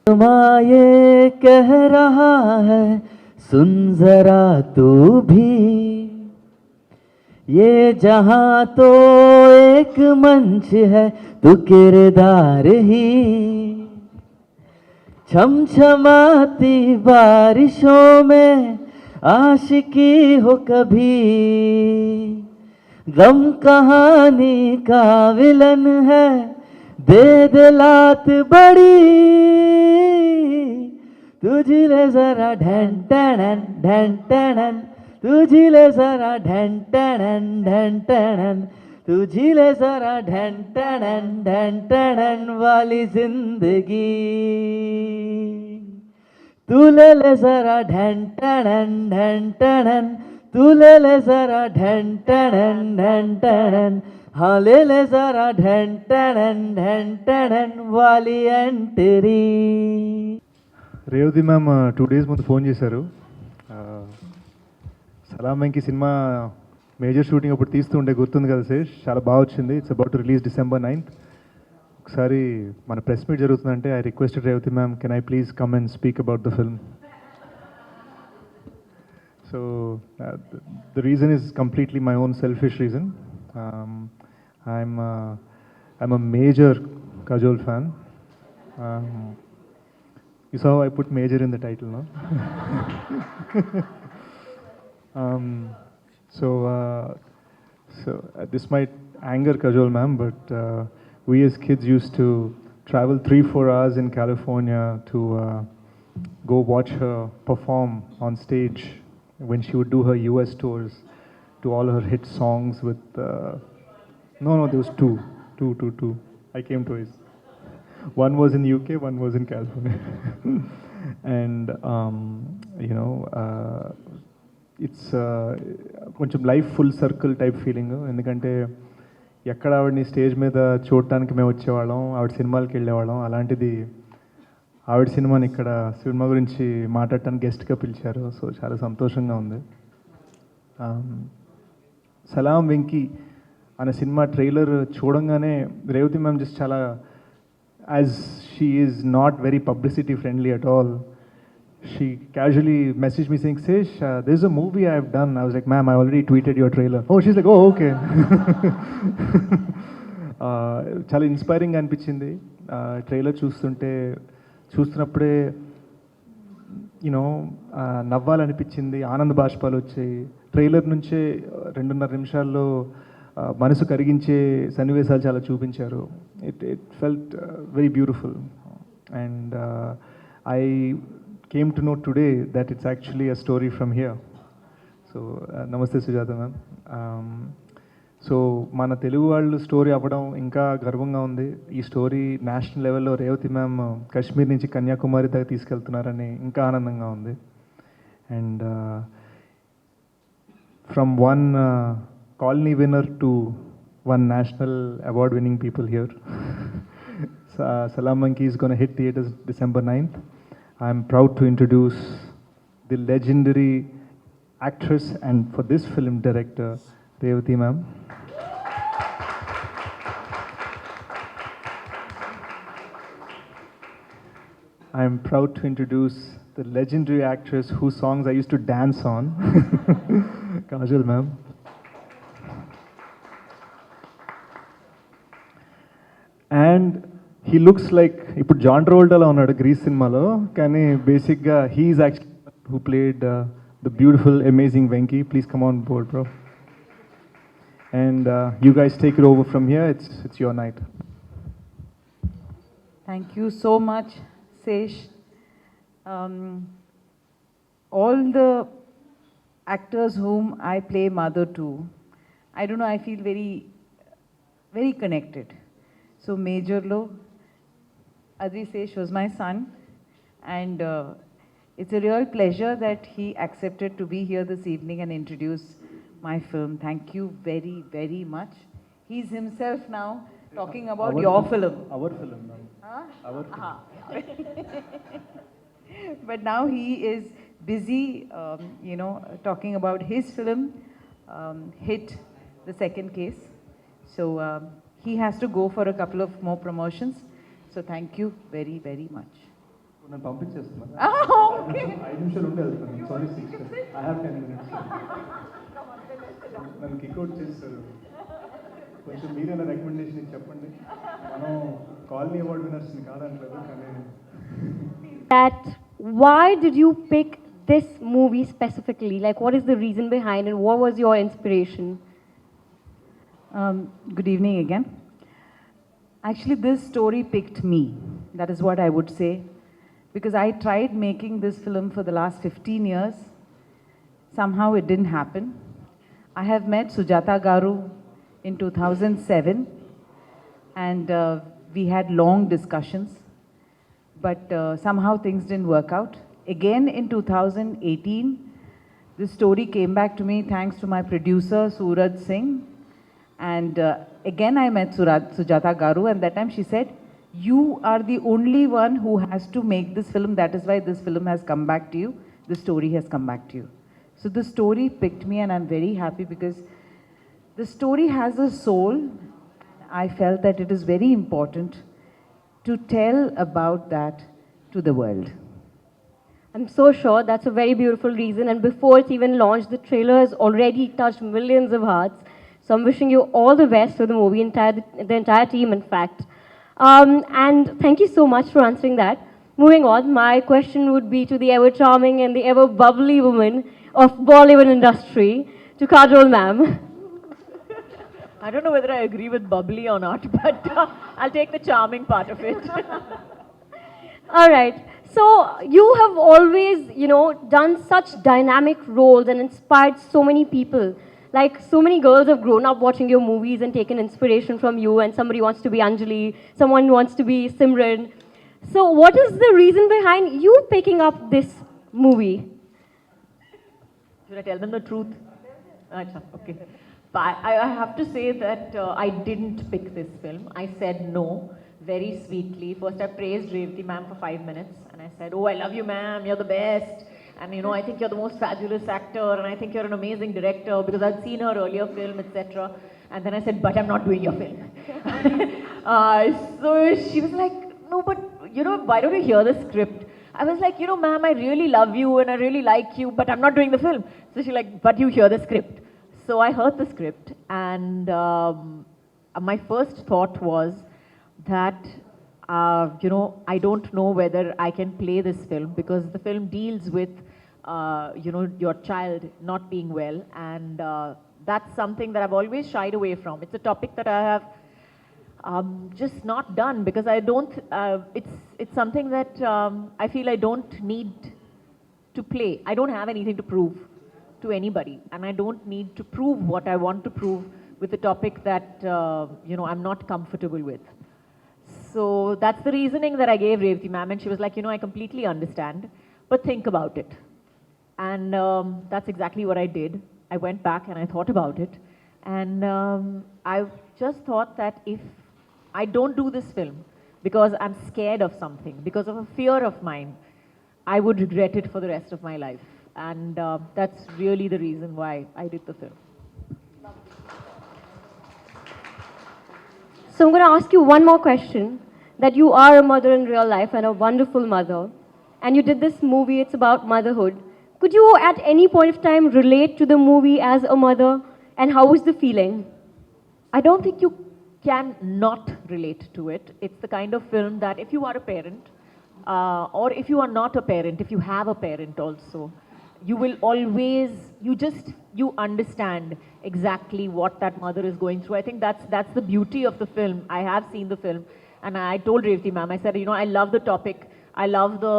माँ ये कह रहा है सुन जरा तू भी, ये जहां तो एक मंच है तू किरदार ही, छमछमाती बारिशों में आशिकी हो कभी, गम कहानी का विलन है दे दिलात बड़ी, तुझले जरा ढन टन ढन टन, तुझले जरा ढन टन ढन टन, तुझले जरा ढन टन वाली जिंदगी, तू ले ले जरा ढन टन, तू ले ले जरा ढन टन, हाँ ले ले जरा ढन टन वाली एंट्री. రేవతి మ్యామ్ 2 days ముందు ఫోన్ చేశారు. సలాం వెంకీ సినిమా మేజర్ షూటింగ్ అప్పుడు తీస్తూ ఉండే గుర్తుంది కదా శేష్, చాలా బాగా వచ్చింది. It's about to release December 9th. ఒకసారి మన ప్రెస్ మీట్ జరుగుతుందంటే I requested Revathi ma'am, can I please come and speak about the film. So the reason is completely my own selfish reason. I'm a major Kajol fan. You saw I put major in the title, no? So this might anger Kajol ma'am, but we as kids used to travel 3-4 hours in California to go watch her perform on stage when she would do her US tours, to all her hit songs with no, there was two. I came twice. One was in UK, one was in California. And you know, it's కొంచెం life full circle type feeling. ఎందుకంటే ఎక్కడ ఆవిడని stage మీద చూడటానికి మేము వచ్చేవాళ్ళం, ఆవిడ సినిమాలకి వెళ్ళేవాళ్ళం. అలాంటిది ఆవిడ సినిమాని ఇక్కడ సినిమా గురించి మాట్లాడటానికి గెస్ట్గా పిలిచారు. సో చాలా సంతోషంగా ఉంది. సలాం వెంకీ అనే సినిమా ట్రైలర్ చూడంగానే రేవతి మ్యామ్ జస్ట్ చాలా, as she is not very publicity friendly at all, she casually messaged me saying, Sesh, there's a movie I've done. I was like, ma'am, I already tweeted your trailer. Oh, she's like, oh, okay. చాలా inspiring అనిపించింది trailer చూస్తున్నప్పుడే. You know నవ్వాలనిపించింది, ఆనంద బాష్పాలు వచ్చాయి. Trailer నుంచే 2.5 నిమిషాల్లో మనసు కరిగించే సన్నివేశాలు చాలా చూపించారు. It felt very beautiful. And I came to know today that it's actually a story from here. So namaste Sujata ma'am. So మన తెలుగు వాళ్ళు స్టోరీ అవ్వడం ఇంకా గర్వంగా ఉంది. ఈ స్టోరీ నేషనల్ లెవెల్లో రేవతి మ్యామ్ కాశ్మీర్ నుంచి కన్యాకుమారి దాకా తీసుకెళ్తున్నారని ఇంకా ఆనందంగా ఉంది. And from one colony winner to one national award winning people here. Salaam Venky is going to hit theaters December 9th. I'm proud to introduce the legendary actress and for this film director, Revati ma'am. I'm proud to introduce the legendary actress whose songs I used to dance on, Kajol ma'am. And he looks like ఇప్పుడు John ట్రావోల్టాలో ఉన్నాడు Grease సినిమాలో, కానీ బేసిక్గా he's actually who played the beautiful amazing Venky. Please come on board bro, and you guys take it over from here. It's your night. Thank you so much, Sesh. All the actors whom I play mother to, I don't know, I feel very, very connected. So Major Lo, Adri Sesh was my son, and it's a real pleasure that he accepted to be here this evening and introduce my film. Thank you very, very much. He's himself now talking about your film. Our film, ma'am. Huh? Our film. But now he is busy, talking about his film, Hit, the second case. So he has to go for a couple of more promotions. So thank you very, very much. నన్ను పంపించేస్తున్నారు. Okay. 5 నిమిషాలు ఉండి వెళ్తున్నాను. It's only 6. I have 10 minutes. నన్ను kick out చేస్తారు. కొంచెం మీరైనా recommendation ఇచ్చి చెప్పండి. మనం కాలనీ అవార్డ్ విన్నర్స్ని కాదంటలేదు కానీ. That why did you pick this movie specifically? Like, what is the reason behind it? What was your inspiration? Good evening again. Actually, this story picked me. That is what I would say. Because I tried making this film for the last 15 years. Somehow it didn't happen. I have met Sujata Garu in 2007 and we had long discussions. But somehow things didn't work out. Again in 2018, this story came back to me thanks to my producer Suraj Singh. And again I met Sujata Garu, and that time she said, you are the only one who has to make this film. That is why this film has come back to you. The story has come back to you. So the story picked me, and I'm very happy because the story has a soul. I felt that it is very important to tell about that to the world. I'm so sure that's a very beautiful reason. And before it's even launched, the trailer has already touched millions of hearts. So I'm wishing you all the best for the movie, the entire team, in fact. And thank you so much for answering that. Moving on, my question would be to the ever charming and the ever bubbly woman of Bollywood industry, to Kajol ma'am. I don't know whether I agree with bubbly or not, but I'll take the charming part of it. All right. So you have always, done such dynamic roles and inspired so many people. Like, so many girls have grown up watching your movies and taken inspiration from you, and somebody wants to be Anjali, someone wants to be Simran. So what is the reason behind you picking up this movie? Should I tell them the truth? Okay. But I have to say that I didn't pick this film. I said no very sweetly. First I praised Revati ma'am for 5 minutes and I said, oh, I love you ma'am, you're the best. And I think you're the most fabulous actor and I think you're an amazing director because I'd seen her earlier film, etc. And then I said, but I'm not doing your film. So she was like, no, but why don't you hear the script? I was like, ma'am, I really love you and I really like you, but I'm not doing the film. So she's like, but you hear the script. So I heard the script and my first thought was that, I don't know whether I can play this film because the film deals with, your child not being well, and that's something that I've always shied away from. It's a topic that I have just not done because I don't, it's something that I feel I don't need to play. I don't have anything to prove to anybody, and I don't need to prove what I want to prove with a topic that, I'm not comfortable with. So that's the reasoning that I gave Revati ma'am, and she was like, I completely understand, but think about it. And that's exactly what I did. I went back and I thought about it, and I just thought that if I don't do this film because I'm scared of something, because of a fear of mine, I would regret it for the rest of my life. And that's really the reason why I did the film. So I'm going to ask you one more question, that you are a mother in real life and a wonderful mother, and you did this movie, it's about motherhood. Could you at any point of time relate to the movie as a mother, and how was the feeling? I don't think you can not relate to it. It's the kind of film that if you are a parent, or if you are not a parent, if you have a parent also, you will always, you understand exactly what that mother is going through. I think that's the beauty of the film. I have seen the film, and I told Revati ma'am, I said, I love the topic. I love the,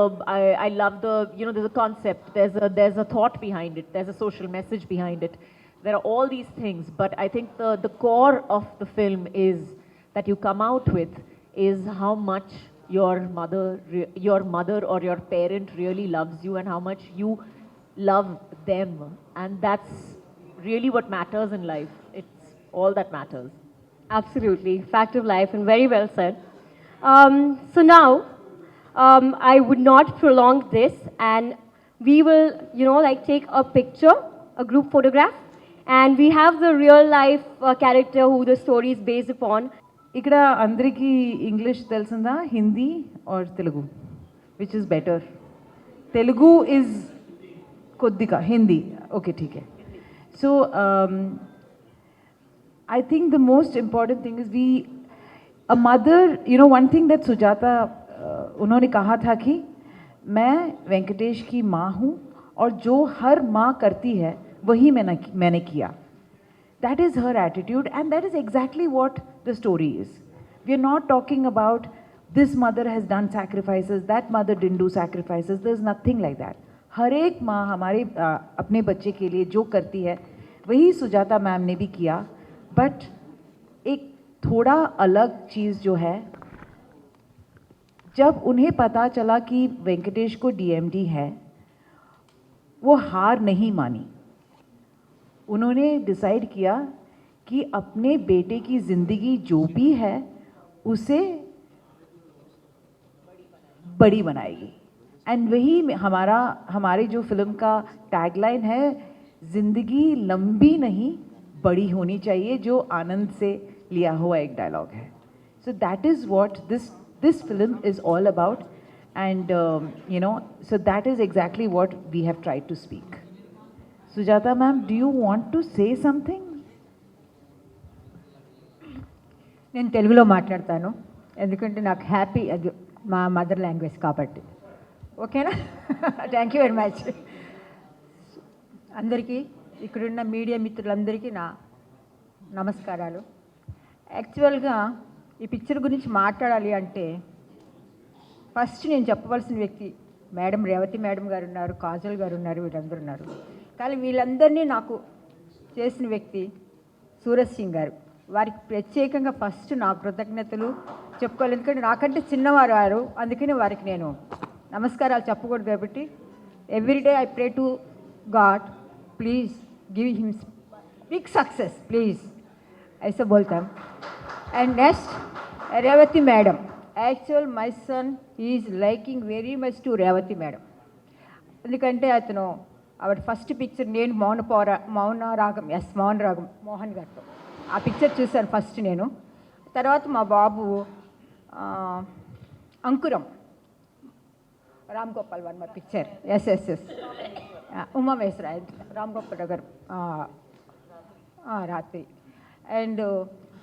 there's a concept, there's a thought behind it, there's a social message behind it. There are all these things, but I think the core of the film is that you come out with is how much your mother or your parent really loves you and how much you love them. And that's really what matters in life. It's all that matters. Absolutely. Fact of life, and very well said. So now, I would not prolong this, and we will, take a picture, a group photograph, and we have the real life character who the story is based upon. ఇక్కడ అందరికీ English తెలిసిందా, Hindi or Telugu? which is better? Telugu is koddika, Hindi. Okay, ठीक है. So I think the most important thing is a mother, you know, one thing that Sujata उन्होंने कहा था कि मैं वेंकटेश की माँ हूँ और जो हर माँ करती है वही मैंने किया. That is her attitude, and that is exactly what the story is. We are not talking about this mother has done sacrifices, that mother didn't do sacrifices. There's nothing like that. हर एक माँ हमारे अपने बच्चे के लिए जो करती है वही सुजाता मैम ने भी किया. बट एक थोड़ा अलग चीज़ जो है, जब उन्हें पता चला कि वेंकटेश को डीएमडी है, वो हार नहीं मानी. उन्होंने डिसाइड किया कि अपने बेटे की ज़िंदगी जो भी है उसे बड़ी बनाएगी. एंड वही हमारे जो फिल्म का टैगलाइन है, ज़िंदगी लंबी नहीं बड़ी होनी चाहिए, जो आनंद से लिया हुआ एक डायलॉग है. So that is what this film is all about, and you know, so that is exactly what we have tried to speak. Sujata ma'am, do you want to say something? నేను తెలుగులో మాట్లాడతాను, ఎందుకంటే నాకు happy, అది మా mother language కాబట్టి. ఓకేనా? Thank you very much. అందరికీ, ఇక్కడున్న మీడియా మిత్రులందరికీ నా నమస్కారాలు. యాక్చువల్గా ఈ పిక్చర్ గురించి మాట్లాడాలి అంటే ఫస్ట్ నేను చెప్పవలసిన వ్యక్తి మేడం రేవతి మేడం గారు ఉన్నారు, కాజల్ గారు ఉన్నారు, వీళ్ళందరూ ఉన్నారు. కానీ వీళ్ళందరినీ నాకు చేసిన వ్యక్తి సూరజ్ సింగ్ గారు. వారికి ప్రత్యేకంగా ఫస్ట్ నా కృతజ్ఞతలు చెప్పుకోవాలి, ఎందుకంటే నాకంటే చిన్నవారు వారు, అందుకని వారికి నేను నమస్కారాలు చెప్పకూడదు. కాబట్టి everyday I pray to God, please give him big success please, ऐसा बोलता हूँ. And next, Revati madam. Actually, my son is liking very much to Revati madam. ఎందుకంటే అతను ఆవిడ ఫస్ట్ పిక్చర్ నేను మౌన రాగం మోహన్ గారితో ఆ పిక్చర్ చూశాను ఫస్ట్ నేను. తర్వాత మా బాబు అంకురం రామ్ గోపాల్ వర్మ పిక్చర్ ఎస్ఎస్ఎస్ ఉమామేశ్వర రామ్ గోపాల్ గారు రాత్రి. అండ్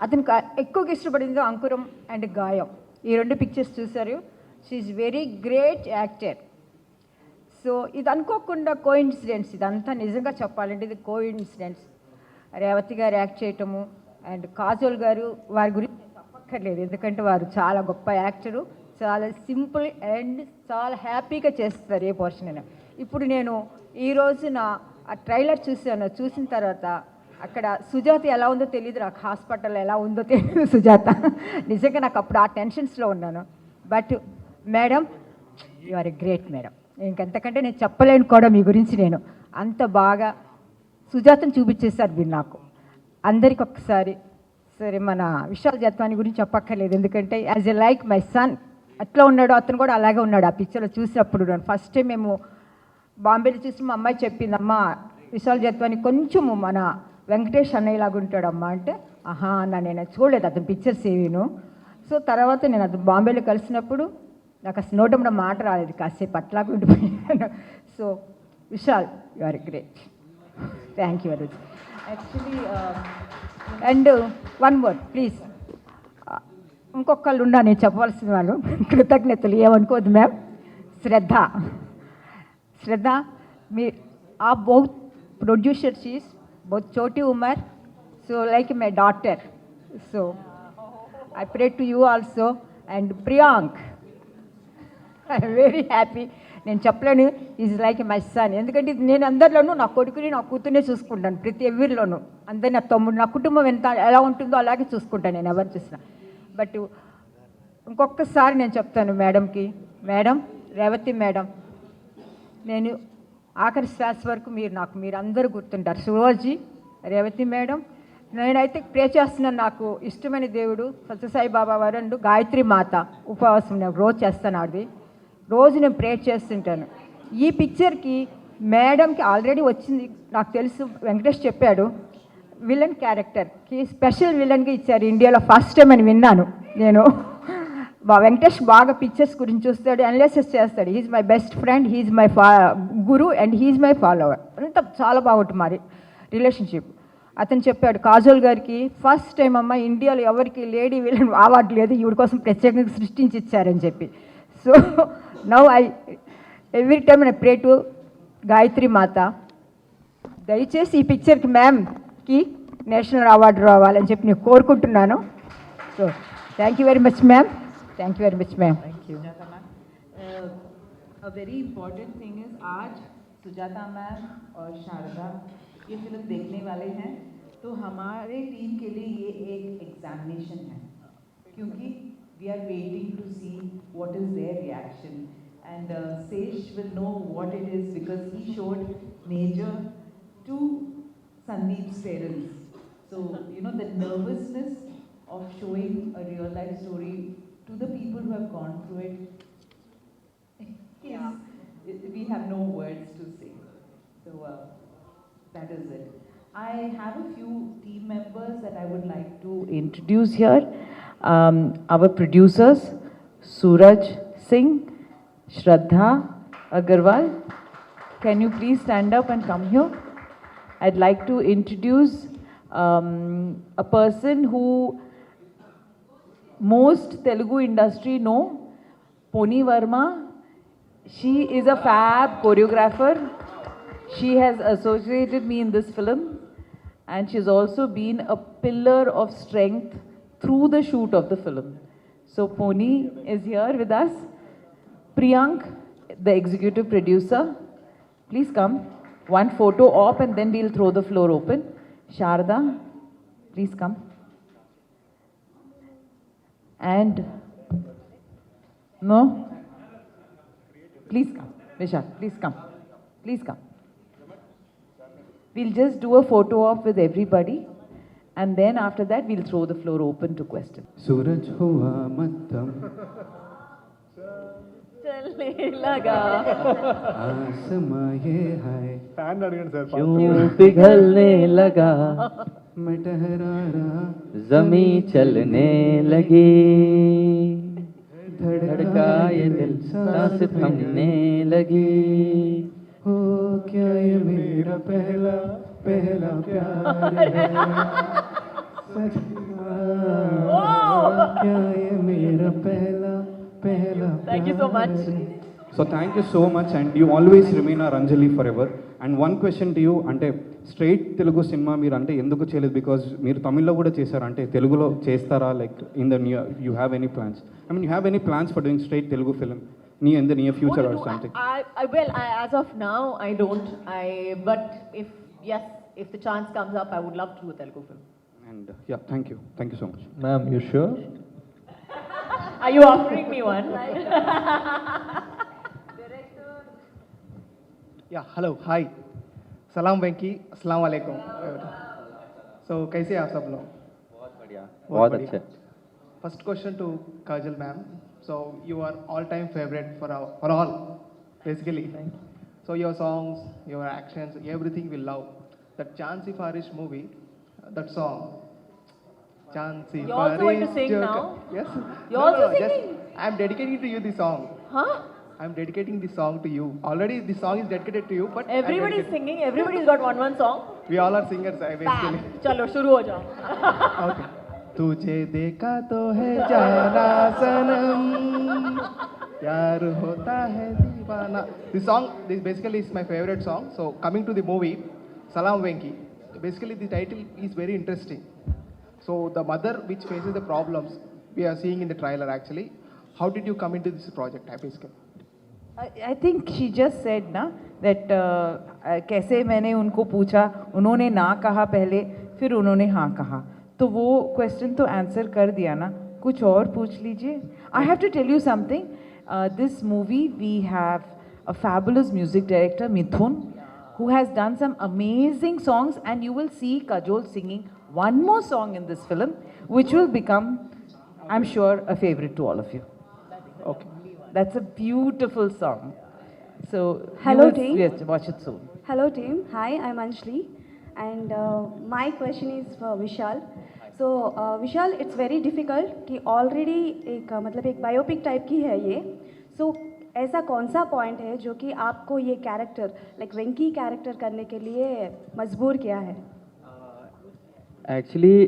అతనికి ఎక్కువగా ఇష్టపడింది అంకురం అండ్ గాయం, ఈ రెండు పిక్చర్స్ చూశారు. She's very great actor. So ఇది అనుకోకుండా కోఇన్సిడెన్స్, ఇదంతా నిజంగా చెప్పాలంటే ఇది కోఇన్సిడెన్స్. రేవతి గారు యాక్ట్ చేయటము అండ్ కాజోల్ గారు, వారి గురించి చెప్పక్కర్లేదు, ఎందుకంటే వారు చాలా గొప్ప యాక్టరు, చాలా సింపుల్ అండ్ చాలా హ్యాపీగా చేస్తారు ఏ పోర్షన్ అయినా. ఇప్పుడు నేను ఈరోజు ఆ ట్రైలర్ చూసిన తర్వాత అక్కడ సుజాత ఎలా ఉందో తెలియదు, నాకు హాస్పిటల్ ఎలా ఉందో తెలియదు సుజాత. నిజంగా నాకు అప్పుడు ఆ టెన్షన్స్లో ఉన్నాను. But madam, you are a great madam. ఇంకెంతకంటే నేను చెప్పలేను కూడా మీ గురించి. నేను అంత బాగా సుజాతను చూపించేశారు మీరు నాకు. అందరికి ఒక్కసారి సరే, మన విశాల్ జత్వాని గురించి చెప్పక్కర్లేదు, ఎందుకంటే as a like my son అట్లా ఉన్నాడు, అతను కూడా అలాగే ఉన్నాడు ఆ పిక్చర్లో చూసినప్పుడు. ఫస్ట్ టైం మేము బాంబేలో చూసి మా అమ్మాయి చెప్పింది, అమ్మ విశాల్ జత్వాని కొంచెము మన వెంకటేష్ అన్నయ్యలాగా ఉంటాడమ్మా అంటే, ఆహా అన్న, నేను చూడలేదు అతను పిక్చర్స్ ఏమీను. సో తర్వాత నేను అతను బాంబేలో కలిసినప్పుడు నాకు అసలు నోటంలో మాట రాలేదు, కాసేపు అట్లాగా ఉండిపోయాను. So Vishal, you are great. Thank you very much. Actually and one word please, ఇంకొకళ్ళు ఉన్నా నేను చెప్పవలసిన వాళ్ళు, కృతజ్ఞతలు ఏమనుకోవద్దు మ్యామ్. శ్రద్ధ మీ ఆ both producers is both Choti Umar, so like my daughter. So I pray to you also, and Priyank. I am very happy. నేను చెప్పలేను, ఈజ్ లైక్ మై సన్. ఎందుకంటే నేను అందరిలోనూ నా కొడుకుని నా కూతుర్నే చూసుకుంటాను, ప్రతి ఎవరిలోనూ. అందరు నా తమ్ముడు, నా కుటుంబం ఎలా ఉంటుందో అలాగే చూసుకుంటాను నేను ఎవరు చూసినా. బట్ ఇంకొకసారి నేను చెప్తాను మేడంకి, మేడం రేవతి మేడం, నేను ఆఖరి శ్వాస వరకు మీరు అందరూ గుర్తుంటారు. సురోజీ, రేవతి మేడం, నేనైతే ప్రే చేస్తున్నాను. నాకు ఇష్టమైన దేవుడు సత్యసాయి బాబా వారు అండ్ గాయత్రి మాత ఉపవాసం నేను రోజు చేస్తాను. అది రోజు నేను ప్రే చేస్తుంటాను. ఈ పిక్చర్కి మేడంకి ఆల్రెడీ వచ్చింది నాకు తెలుసు, వెంకటేష్ చెప్పాడు, విలన్ క్యారెక్టర్కి స్పెషల్ విలన్గా ఇచ్చారు ఇండియాలో ఫస్ట్ టైం అని విన్నాను నేను. వెంకటేష్ బాగా పిక్చర్స్ గురించి చూస్తాడు, అనాలిసిస్ చేస్తాడు. He's my best friend, he's my guru and he's my follower. అంతా చాలా బాగుంటుంది మరి రిలేషన్షిప్. అతను చెప్పాడు కాజోల్ గారికి, ఫస్ట్ టైం అమ్మ ఇండియాలో ఎవరికి లేడీ విలన్ అవార్డు లేదు, ఈవిడ కోసం ప్రత్యేకంగా సృష్టించి ఇచ్చారని చెప్పి. So now every time I pray to Gayatri మాత, దయచేసి ఈ పిక్చర్కి మ్యామ్కి నేషనల్ అవార్డు రావాలని చెప్పి నేను కోరుకుంటున్నాను. So thank you very much ma'am. Thank you very much, ma'am. Thank you. Sujata ma'am. A very important thing is आज सुजाता मैम और शारदा ये फिल्म देखने वाले हैं, तो हमारे टीम के लिए ये एक एग्जामिनेशन है, क्योंकि we are waiting to see what is their reaction, and Sesh will know what it is because he showed Major to Sandeep's parents. So you know the nervousness of showing a real life story to the people who have gone through it, we have no words to say. So that is it. I have a few team members that I would like to introduce here. Our producers, Suraj Singh, Shraddha Agarwal. Can you please stand up and come here? I'd like to introduce a person who most Telugu industry know, Poni Verma. She is a fab choreographer. She has associated me in this film, and she's also been a pillar of strength through the shoot of the film. So Poni is here with us. Priyank, the executive producer, please come. One photo op and then we'll throw the floor open. Sharda, please come. And no, please come. Vishal, please come. Please come. We'll just do a photo op with everybody, and then after that we'll throw the floor open to questions. सूरज हुआ मध्यम चलने लगा आसमां ये है Fan अडिगन sir. क्यों पिघलने लगा मैं ठहरा रहा जमी चलने लगी धड़का ये दिल सांस थमने लगी हो क्या ये मेरा पहला पहला प्यार है सजना क्या ये मेरा पहला पहला Thank you so much. So thank you so much, and you always remain our Anjali forever. And one question to you, అంటే స్ట్రైట్ తెలుగు సినిమా మీరు అంటే ఎందుకు చేయలేదు? బికాజ్ మీరు తమిళ్లో కూడా చేశారు, అంటే తెలుగులో చేస్తారా? Like in the near you have any plans? I mean you have any plans for doing straight Telugu film in the near future or something? As of now, I don't. But if the chance comes up, I would love to do a Telugu film. And yeah, thank you so much. Ma'am, you sure? Are you offering me one? या hello hi सलाम वेंकी अस्सलाम वालेकुम. सो कैसे हैं आप सब लोग? बहुत बढ़िया, बहुत अच्छे. First question to Kajal ma'am. So you are all time favourite for all basically. So your songs, your actions, everything we love. That Chansi Farish movie, that song. Chansi You're also going to sing now? Yes. You're also singing? I'm dedicating to you the song. Huh? I'm dedicating this song to you. Already the song is dedicated to you, but Everybody's singing. Everybody's got one song. We all are singers, basically. चलो शुरू हो जाओ. Okay. तुझे देखा तो है जाना सनम, प्यार होता है दीवाना. This basically is my favorite song. So coming to the movie, Salaam Venky. Basically the title is very interesting. So the mother which faces the problems we are seeing in the trailer actually. How did you come into this project, basically? I think she just said ना that कैसे मैंने उनको पूछा, उन्होंने ना कहा पहले, फिर उन्होंने हाँ कहा, तो वो क्वेश्चन तो आंसर कर दिया ना, कुछ और पूछ लीजिए. I have to tell you something. This movie we have a fabulous music director Mithun, who has done some amazing songs, and you will see Kajol singing one more song in this film, which will become, I'm sure, a favorite to all of you. Okay. That's a beautiful song. So, Hello, you will team. Yes, watch it soon. Hello team, hi, I'm Anjali, and my question is for Vishal. So Vishal, it's very difficult कि already एक मतलब एक biopic type की है ये. सो ऐसा कौन सा पॉइंट है जो कि आपको ये कैरेक्टर लाइक वेंकी कैरेक्टर करने के लिए मजबूर किया है? एक्चुअली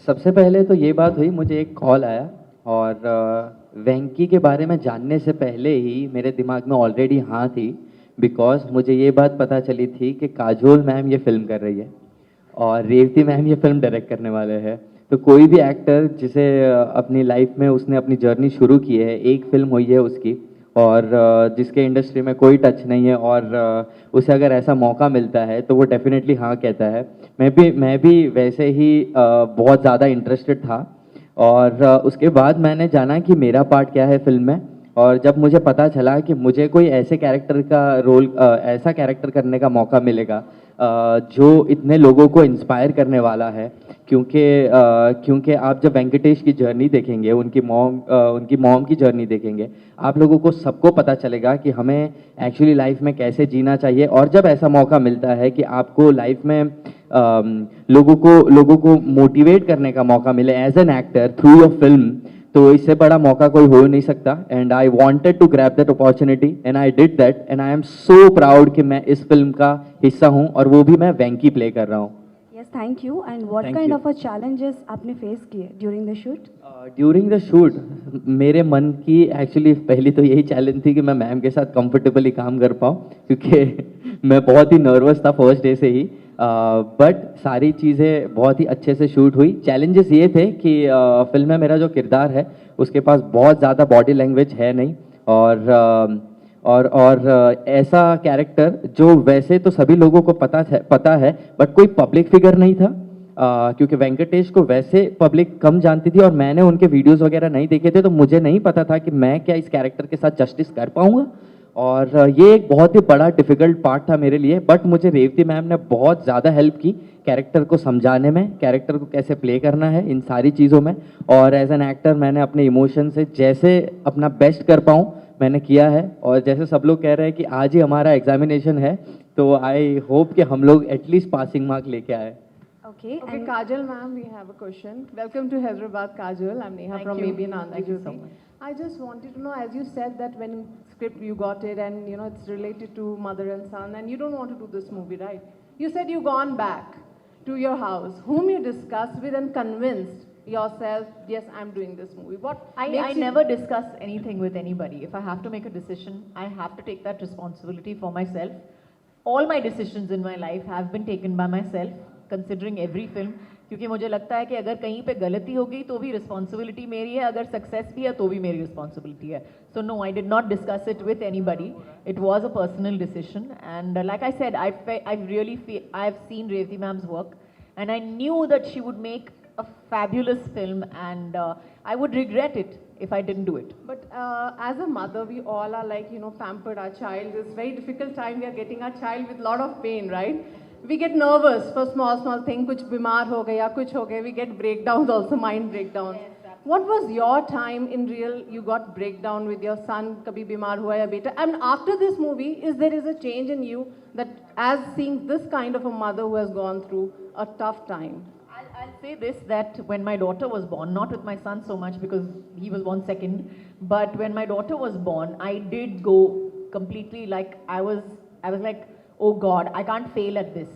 सबसे पहले तो ये बात हुई, मुझे एक कॉल आया और वेंकी के बारे में जानने से पहले ही मेरे दिमाग में ऑलरेडी हाँ थी, बिकॉज मुझे ये बात पता चली थी कि काजोल मैम ये फिल्म कर रही है और रेवती मैम ये फिल्म डायरेक्ट करने वाले हैं. तो कोई भी एक्टर जिसे अपनी लाइफ में उसने अपनी जर्नी शुरू की है, एक फिल्म हुई है उसकी, और जिसके इंडस्ट्री में कोई टच नहीं है और उसे अगर ऐसा मौका मिलता है तो वो डेफिनेटली हाँ कहता है. मैं भी वैसे ही बहुत ज़्यादा इंटरेस्टेड था और उसके बाद मैंने जाना कि मेरा पार्ट क्या है फिल्म में. और जब मुझे पता चला कि मुझे कोई ऐसे कैरेक्टर का रोल ऐसा कैरेक्टर करने का मौका मिलेगा जो इतने लोगों को इंस्पायर करने वाला है, क्योंकि आप जब वेंकटेश की जर्नी देखेंगे, उनकी मॉम की जर्नी देखेंगे, आप लोगों को सबको पता चलेगा कि हमें एक्चुअली लाइफ में कैसे जीना चाहिए. और जब ऐसा मौका मिलता है कि आपको लाइफ में लोगों को मोटिवेट करने का मौका मिले as an actor through your film, तो इससे बड़ा मौका कोई हो नहीं सकता. And I wanted to grab that opportunity and I did that and I am so proud कि मैं इस फिल्म का हिस्सा हूं और वो भी मैं वेंकी प्ले कर रहा हूं. Yes, thank you. And what Thank kind you. Of a challenges आपने फेस किए during the shoot? During the shoot मेरे मन की एक्चुअली पहली तो यही चैलेंज थी कि मैं मैम के साथ कंफर्टेबली काम कर पाऊँ, क्योंकि मैं बहुत ही नर्वस था फर्स्ट डे से ही. बट सारी चीज़ें बहुत ही अच्छे से शूट हुई. चैलेंजेस ये थे कि फिल्म में मेरा जो किरदार है उसके पास बहुत ज़्यादा बॉडी लैंग्वेज है नहीं, और ऐसा कैरेक्टर जो वैसे तो सभी लोगों को पता है बट कोई पब्लिक फिगर नहीं था. क्योंकि वेंकटेश को वैसे पब्लिक कम जानती थी और मैंने उनके वीडियोस वगैरह नहीं देखे थे, तो मुझे नहीं पता था कि मैं क्या इस कैरेक्टर के साथ जस्टिस कर पाऊंगा. और ये एक बहुत ही बड़ा डिफिकल्ट पार्ट था मेरे लिए. बट मुझे रेवती मैम ने बहुत ज़्यादा हेल्प की कैरेक्टर को समझाने में, कैरेक्टर को कैसे प्ले करना है, इन सारी चीज़ों में. और एज एन एक्टर मैंने अपने इमोशन से जैसे अपना बेस्ट कर पाऊँ मैंने किया है. और जैसे सब लोग कह रहे हैं कि आज ही हमारा एग्जामिनेशन है, तो आई होप कि हम लोग एटलीस्ट पासिंग मार्क लेके आए. Okay, Okay, and Kajol ma'am, we have a question. Welcome to Hyderabad, Kajol. I'm Neha Thank from you. ABN Andhra Thank you so Jyoti. much. I just wanted to know, as you said that when script you got it and you know it's related to mother and son and you don't want to do this movie, right? You said you gone back to your house, whom you discussed with and convinced yourself, yes, I'm doing this movie. What I makes you- never discuss anything with anybody. If I have to make a decision, I have to take that responsibility for myself. All my decisions in my life have been taken by myself, considering every film. क्योंकि मुझे लगता है कि अगर कहीं पे गलती हो गई तो भी रिस्पॉन्सिबिलिटी मेरी है, अगर सक्सेस भी है तो भी मेरी रिस्पॉन्सिबिलिटी है. So no, I did not discuss it with anybody. It was a personal decision and like I said, I have seen Revathi ma'am's work and I knew that she would make a fabulous film and I would regret it if I didn't do it. But as a mother, we all are like, you know, pampered our child. It's very difficult time. We are getting our child with a lot of pain, right? We get nervous for small thing. कुछ बीमार हो गया, कुछ हो गया. We get breakdowns also, mind breakdowns. Yes, what was your time in real? You got breakdown with your son. कभी बीमार हुआ या बेटा? And after this movie, there is a change in you that as seeing this kind of a mother who has gone through a tough time. I'll say this, that when my daughter was born, not with my son so much because he was born second, but when my daughter was born, I did go completely like, I was like, oh God, I can't fail at this.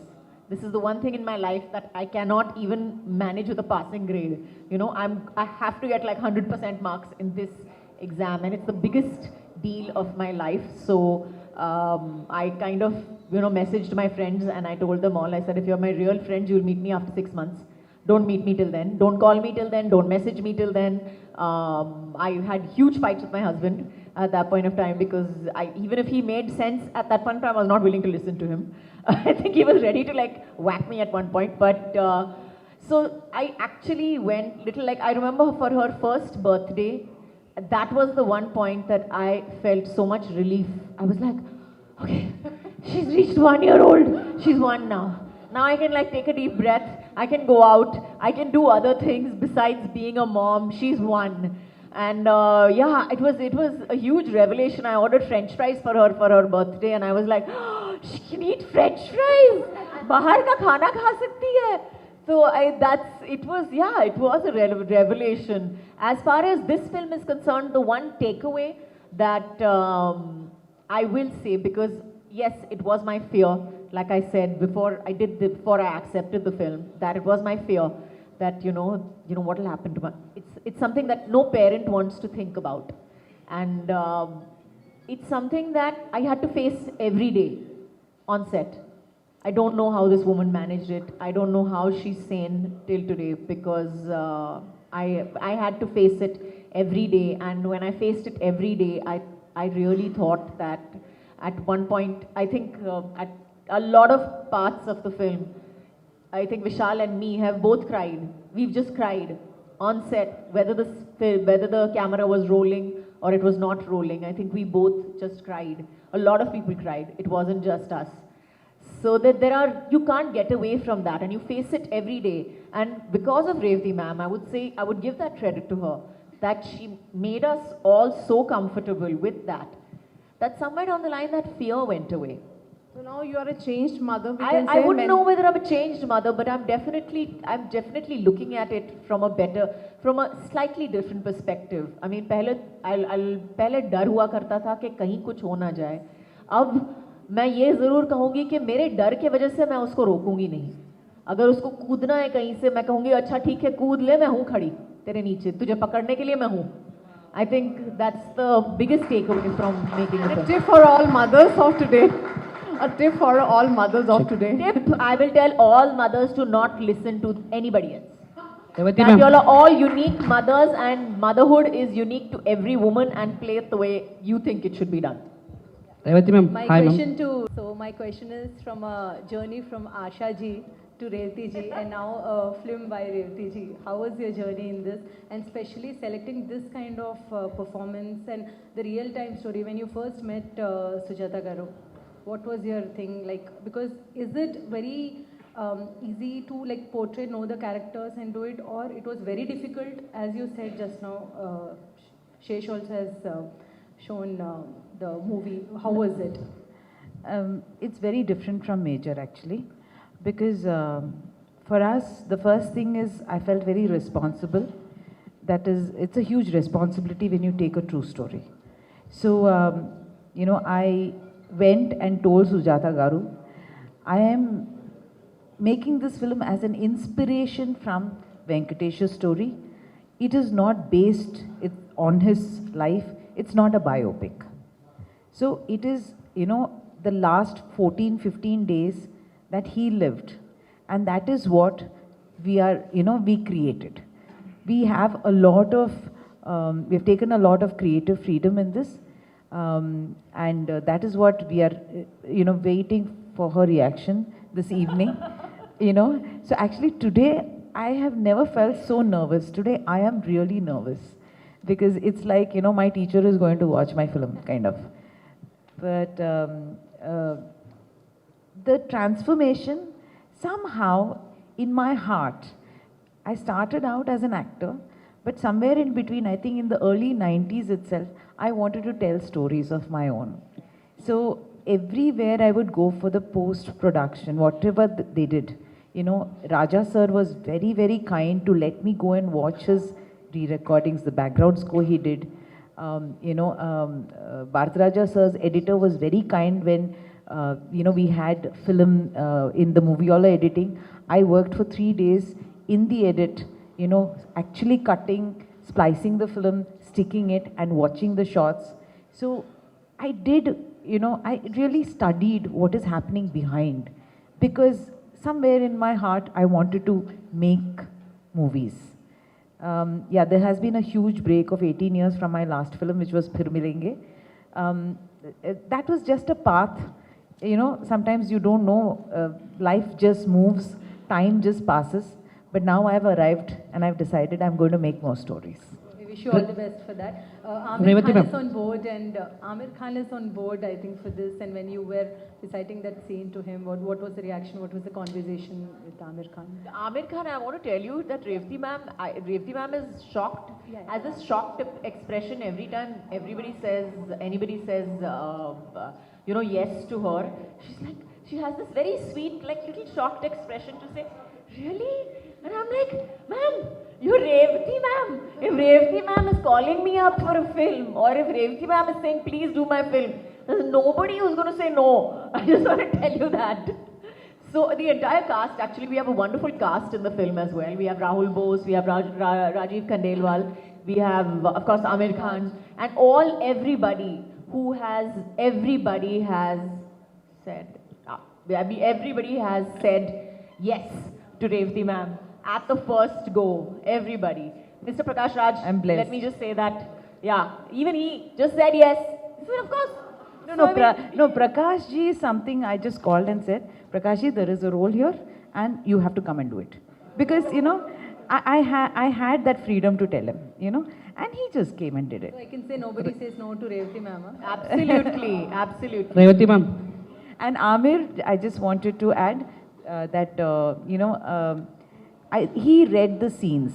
This is the one thing in my life that I cannot even manage with a passing grade. You know, I have to get like 100% marks in this exam and it's the biggest deal of my life. So I kind of, you know, messaged my friends and I told them all, I said, if you're my real friends, you'll meet me after 6 months. Don't meet me till then. Don't call me till then. Don't message me till then. I had huge fights with my husband at that point of time because even if he made sense at that point of time, I was not willing to listen to him. I think he was ready to like whack me at one point. But so I actually went little like, I remember for her first birthday, that was the one point that I felt so much relief. I was like, okay, she's reached 1 year old. She's 1 now. Now I can like take a deep breath. I can go out. I can do other things besides being a mom. She's 1. And yeah, it was a huge revelation. I ordered French fries for her birthday and I was like, oh, she can eat French fries. बाहर का खाना खा सकती है. So it was a revelation. As far as this film is concerned, the one takeaway that I will say, because yes, it was my fear, like I said before before I accepted the film, that it was my fear that what will happen to my. It's something that no parent wants to think about, and it's something that I had to face every day on set. I don't know how this woman managed it. I don't know how she's sane till today, because I had to face it every day, and when I faced it every day, I really thought that at one point, I think at a lot of parts of the film, I think Vishal and me have both cried. We've just cried on set, whether the camera was rolling or it was not rolling. I think we both just cried. A lot of people cried. It wasn't just us. So that you can't get away from that, and you face it every day. And because of Revati ma'am, I would give that credit to her, that she made us all so comfortable with that somewhere down the line that fear went away. So now you are a changed mother. I wouldn't know whether I'm a changed mother, but I'm definitely looking at it from a slightly different perspective. I mean, पहले डर हुआ करता था कि कहीं कुछ हो ना जाए. अब मैं ये ज़रूर कहूँगी कि मेरे डर के वजह से मैं उसको रोकूंगी नहीं. अगर उसको कूदना है कहीं से, मैं कहूँगी अच्छा ठीक है कूद ले, मैं हूँ खड़ी तेरे नीचे, तुझे पकड़ने के लिए मैं हूँ. I think that's the biggest takeaway from making a film. A tip for all mothers of today. A tip for all mothers of today. Tip, I will tell all mothers to not listen to anybody else. Revati That you ma'am. all are all unique mothers, and motherhood is unique to every woman, and play it the way you think it should be done. Revati ma'am. My Hi ma'am. my question is from a journey from Asha ji to Revati ji, and now a film by Revati ji. How was your journey in this, and especially selecting this kind of performance and the real-time story? When you first met Sujata Garu, what was your thing like? Because is it very easy to like portray, know the characters and do it, or it was very difficult, as you said just now? Shesh also has shown the movie. How was it? It's very different from Major actually, because for us the first thing is I felt very responsible. That is, it's a huge responsibility when you take a true story. So I went and told Sujata Garu, I am making this film as an inspiration from Venkatesh's story. It is not based on his life. It's not a biopic. So it is, the last 14, 15 days that he lived. And that is what we are, we created. We have a lot of, we've taken a lot of creative freedom in this. And that is what we are, waiting for her reaction this evening. So actually today, I have never felt so nervous. Today, I am really nervous. Because it's like, my teacher is going to watch my film, kind of. But the transformation, somehow, in my heart, I started out as an actor, but somewhere in between, I think in the early 90s itself, I wanted to tell stories of my own. So everywhere I would go for the post-production, whatever they did, Raja sir was very, very kind to let me go and watch his re-recordings, the background score he did. Bharat Raja sir's editor was very kind when, we had film in the movie editing. I worked for 3 days in the edit, actually cutting, splicing the film, sticking it and watching the shots. So I did, I really studied what is happening behind, because somewhere in my heart, I wanted to make movies. There has been a huge break of 18 years from my last film, which was Phir Milenge. That was just a path. Sometimes you don't know, life just moves, time just passes. But now I've arrived and I've decided I'm going to make more stories. We wish you all the best for that. Amir Khan is on board, and Amir Khan is on board, I think, for this. And when you were reciting that scene to him, what was the reaction? What was the conversation with Amir Khan? Amir Khan, I want to tell you that Revati ma'am is shocked, has this shocked expression every time anybody says, yes to her. She's like, she has this very sweet, like little shocked expression to say, really? And I'm like, ma'am, you're Revati ma'am. If Revati ma'am is calling me up for a film, or if Revati ma'am is saying, please do my film, there's nobody who's going to say no. I just want to tell you that. So the entire cast, actually we have a wonderful cast in the film as well. We have Rahul Bose, we have Rajiv Khandelwal, we have of course Amir Khan, and everybody has said, everybody has said yes to Revati ma'am at the first go. Everybody. Mr. Prakash Raj, I'm blessed. let me just say that, yeah, even he just said yes. I said, of course. No, Prakash ji is something I just called and said, Prakash ji, there is a role here and you have to come and do it. Because, I had that freedom to tell him, and he just came and did it. So I can say nobody says no to Revati ma'am. Huh? Absolutely, absolutely. Revati ma'am. And Amir, I just wanted to add that, he read the scenes.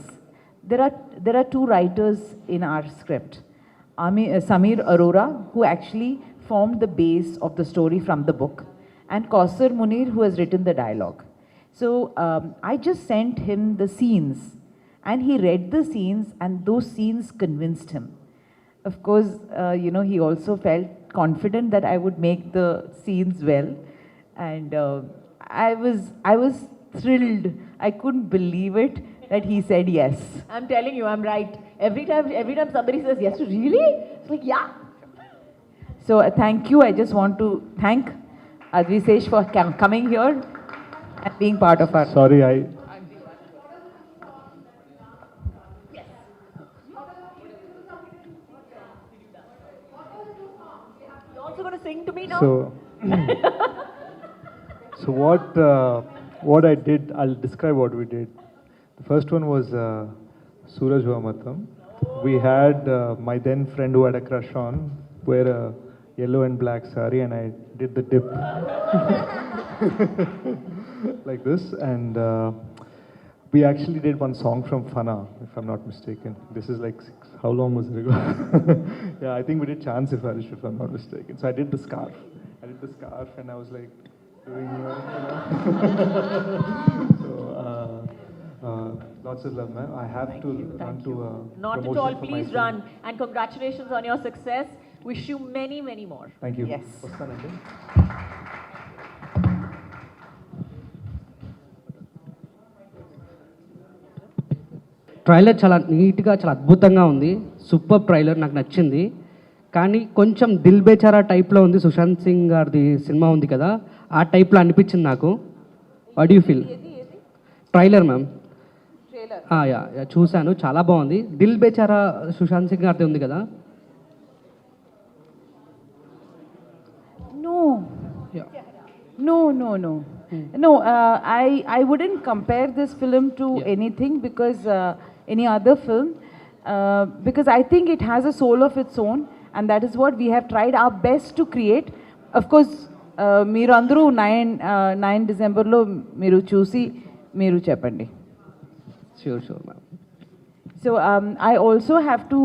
There are two writers in our script. Samir Arora, who actually formed the base of the story from the book, and Kausar Munir, who has written the dialogue. So I just sent him the scenes, and he read the scenes, and those scenes convinced him. Of course, he also felt confident that I would make the scenes well, and I was thrilled. I couldn't believe it that he said yes. I'm telling you, I'm right. Every time somebody says yes, really? It's like, yeah. So thank you. I just want to thank Advisesh for coming here and being part of our... Sorry, You're also going to sing to me now? So what I did, I'll describe what we did. The first one was Suraj Vamatam. We had my then friend who had a crush on wear a yellow and black sari, and I did the dip like this, and we actually did one song from Fana, if I'm not mistaken. This is like how long was it ago? Yeah, I think we did Chance Sifarish, if I'm not mistaken. So I did the scarf, and I was like doing so lots of love, man. I have to run to Not at all, please run, and congratulations on your success. Wish you many, many more. Thank you. Yes. Trailer చాలా నీట్గా చాలా అద్భుతంగా ఉంది. Super trailer, నాకు నచ్చింది. కానీ కొంచెం దిల్ బేచారా టైప్లో ఉంది. సుశాంత్ సింగ్ గారిది సినిమా ఉంది కదా, ఆ టైప్లో అనిపించింది నాకు. What do you feel? Trailer ma'am. Yeah చూశాను, చాలా బాగుంది. దిల్ బేచారా సుశాంత్ సింగ్ గారిది ఉంది కదా. No, I wouldn't compare this film to anything because any other film, because I think it has a soul of its own, and that is what we have tried our best to create. Of course, మీరు అందరూ 9 డిసెంబర్లో మీరు చూసి మీరు చెప్పండి. Sure, ma'am. So I also have to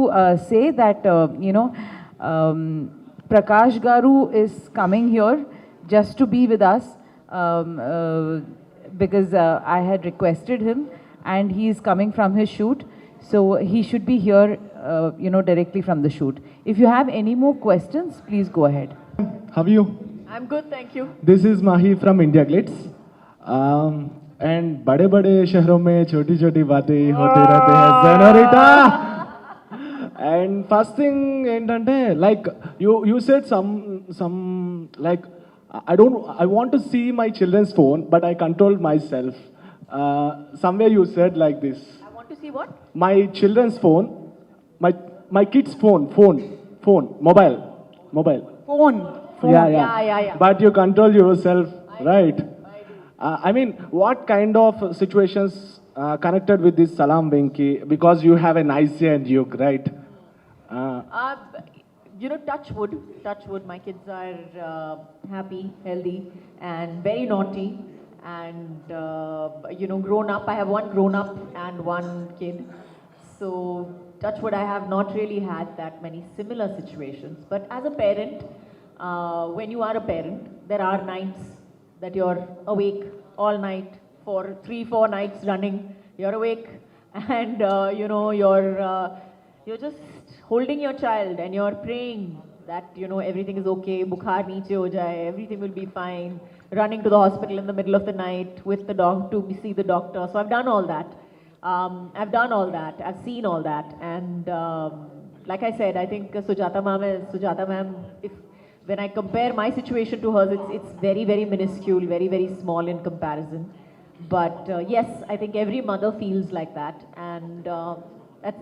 say that Prakash Garu is coming here just to be with us because I had requested him, and he is coming from his shoot, so he should be here directly from the shoot. If you have any more questions, please go ahead. How are you? I'm good, thank you. This is Mahi from India Glitz. And बड़े-बड़े शहरों में छोटी-छोटी बातें होते रहते हैं, Senorita. And first thing ఏంటంటే, like you said some like I want to see my children's phone, but I controlled myself. Somewhere you said like this. I want to see what? My children's phone, my kids' phone, mobile. Phone. Yeah. But you control yourself, right? I mean, what kind of situations connected with this Salaam Venky? Because you have an IC and Yug, right? Touch wood, my kids are happy, healthy, and very naughty, and grown up. I have one grown up and one kid. So, touch wood, I have not really had that many similar situations. But as a parent, when you are a parent, there are nights that you're awake all night for 3-4 nights running. You're awake, and you're just holding your child, and you're praying that everything is okay, bukhar niche ho jaye, everything will be fine. Running to the hospital in the middle of the night with the dog to see the doctor. So I've done all that. I've seen all that, and like I said, I think Sujata ma'am, when I compare my situation to hers, it's very, very minuscule, very, very small in comparison. But yes, I think every mother feels like that, and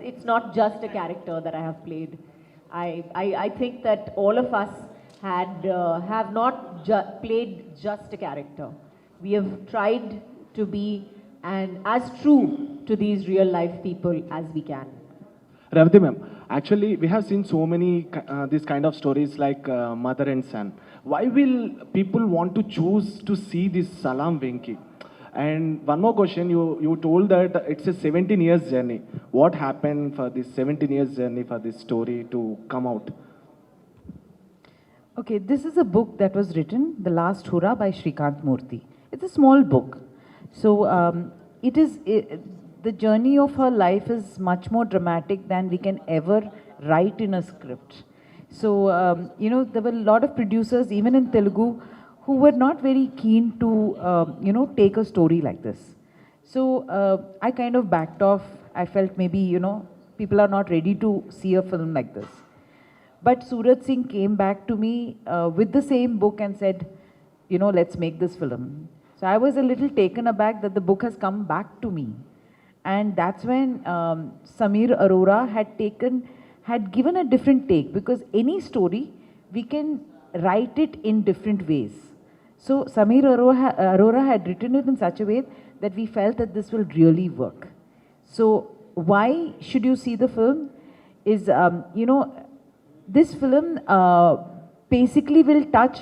it's not just a character that I have played. I think that all of us have not played just a character. We have tried to be as true to these real life people as we can. Revati ma'am, actually we have seen so many these kind of stories like mother and son. Why will people want to choose to see this Salaam Venky? And one more question, you told that it's a 17 years journey. What happened for this 17 years journey for this story to come out? Okay, this is a book that was written, The Last Hurrah by Shrikant Murthy. It's a small book. So the journey of her life is much more dramatic than we can ever write in a script. So, there were a lot of producers, even in Telugu, who were not very keen to, take a story like this. So, I kind of backed off. I felt maybe, people are not ready to see a film like this. But Suraj Singh came back to me with the same book and said, let's make this film. So I was a little taken aback that the book has come back to me. And that's when Samir Arora had given a different take, because any story, we can write it in different ways. So Samir Arora had written it in such a way that we felt that this will really work. So why should you see the film is, this film basically will touch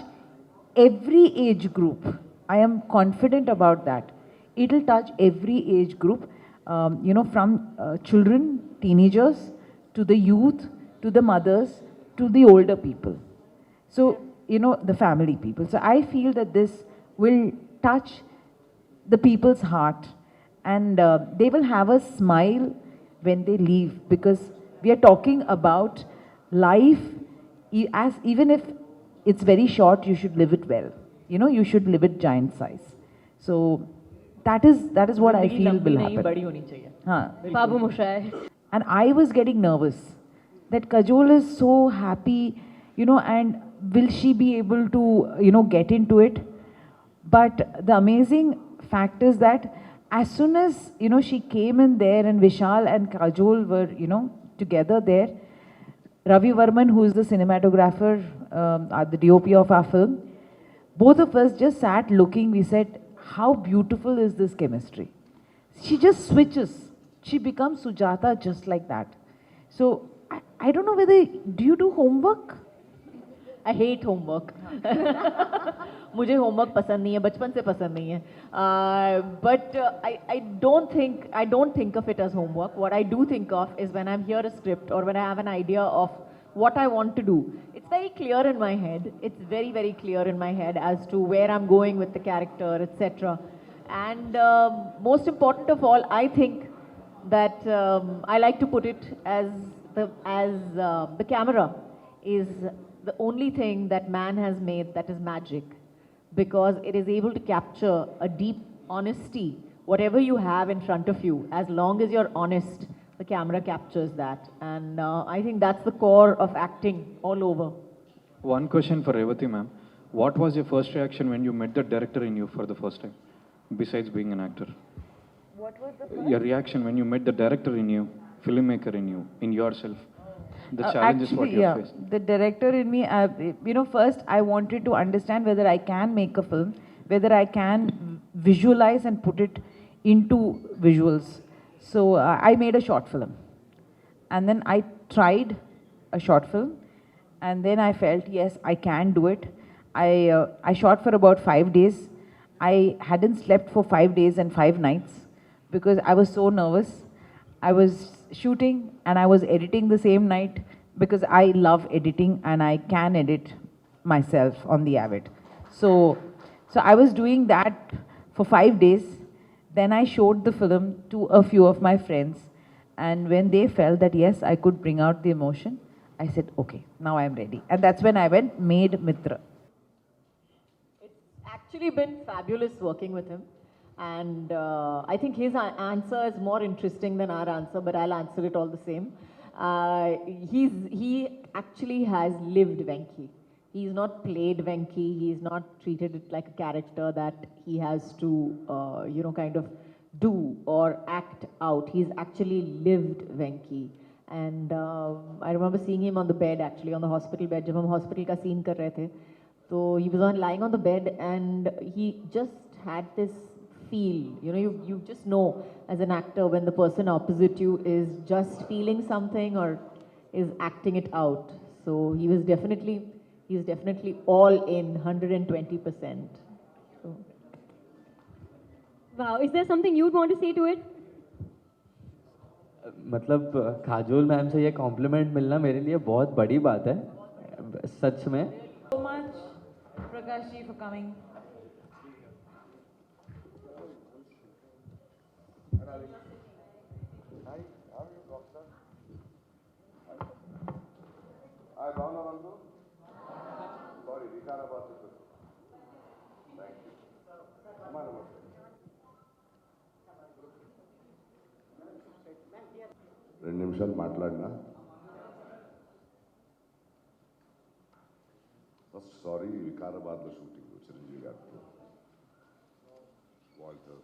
every age group. I am confident about that. It will touch every age group, from children, teenagers, to the youth, to the mothers, to the older people. So, the family people. So I feel that this will touch the people's heart, and they will have a smile when they leave, because we are talking about life, even if it's very short, you should live it well. You should live it giant size. So that is what I feel will happen. Babu Moshai. And I was getting nervous that Kajol is so happy, and will she be able to, get into it? But the amazing fact is that as soon as, she came in there and Vishal and Kajol were, together there, Ravi Varman, who is the cinematographer, the DOP of our film, both of us just sat looking. We said, how beautiful is this chemistry? She just switches. She becomes Sujata just like that. So, I don't know whether, do you do homework? I hate homework. मुझे homework पसंद नहीं है, बचपन से पसंद नहीं है. But I don't think of it as homework. What I do think of is when I'm here a script or when I have an idea of what I want to do. It's very clear in my head. It's very, very clear in my head as to where I'm going with the character, etc. And most important of all, I think that I like to put it as the camera is the only thing that man has made that is magic, because it is able to capture a deep honesty. Whatever you have in front of you, as long as you're honest, the camera captures that. And I think that's the core of acting all over. One question for Revati ma'am. What was your first reaction when you met the director in you for the first time, besides being an actor? What was the first? Your reaction when you met the director in you, filmmaker in you, in yourself? The challenges what you faced. The director in me, first I wanted to understand whether I can make a film, whether I can visualize and put it into visuals. So I made a short film, and then I tried a short film, and then I felt, yes, I can do it. I shot for about 5 days. I hadn't slept for 5 days and 5 nights because I was so nervous. I was shooting and I was editing the same night because I love editing and I can edit myself on the Avid. So I was doing that for 5 days, Then I showed the film to a few of my friends, and when they felt that yes, I could bring out the emotion, I said, okay, now I'm ready. And that's when I went, made Mitra. Actually been fabulous working with him, and I think his answer is more interesting than our answer, but I'll answer it all the same. He actually has lived Venky. He's not played Venky. He's not treated it like a character that he has to, kind of do or act out. He's actually lived Venky. And I remember seeing him on the bed, actually, on the hospital bed. जब हम hospital का scene कर रहे थे, so he was lying on the bed, and he just had this feel. You just know as an actor when the person opposite you is just feeling something or is acting it out. So he's definitely all in, 120%. So. Wow, is there something you'd want to say to it? मतलब Kajol ma'am से ये complement मिलना मेरे लिए बहुत बड़ी बात है, सच में. So much, Prakash ji, for coming. రెండు నిమిషాలు మాట్లాడినా. ఫస్ట్ సారీ, వికారాబాద్లో షూటింగ్ చిరంజీవి గారితో వాల్టర్.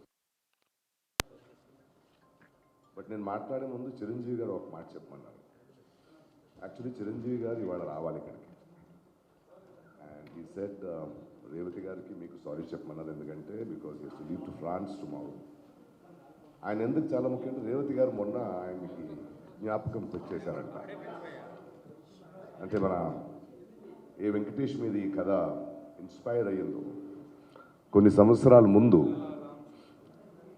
బట్ నేను మాట్లాడే ముందు చిరంజీవి గారు ఒక మాట చెప్పమన్నారు. యాక్చువల్లీ చిరంజీవి గారు ఇవాళ రావాలి ఇక్కడికి. అండ్ హీ సెడ్ రేవతి గారికి మీకు సారీ చెప్పమన్నారు, ఎందుకంటే because he has to leave to France tomorrow. ఆయన ఎందుకు చాలా ముఖ్యం అంటే రేవతి గారు మొన్న ఆయనకి జ్ఞాపకం తెచ్చేశారంట. అంటే మన ఏ వెంకటేష్ మీద ఈ కథ ఇన్స్పైర్ అయ్యిందో కొన్ని సంవత్సరాల ముందు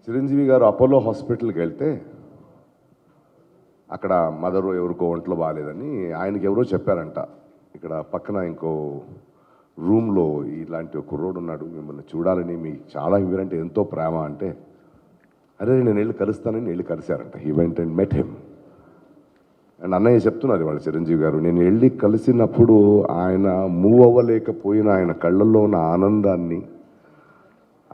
చిరంజీవి గారు అపోలో హాస్పిటల్కి వెళ్తే అక్కడ మదరు ఎవరికో ఒంట్లో బాగాలేదని ఆయనకి ఎవరో చెప్పారంట, ఇక్కడ పక్కన ఇంకో రూమ్లో ఇలాంటి ఒక కుర్రోడు ఉన్నాడు, మిమ్మల్ని చూడాలని, మీకు చాలా మీరంటే ఎంతో ప్రేమ అంటే, అరే నేను వెళ్ళి కలుస్తానని వెళ్ళి కలిశారంట. He went and met him. And అన్నయ్య చెప్తున్నారు వాళ్ళు చిరంజీవి గారు, నేను వెళ్ళి కలిసినప్పుడు ఆయన మూవ్ అవ్వలేకపోయిన ఆయన కళ్ళల్లో ఉన్న ఆనందాన్ని,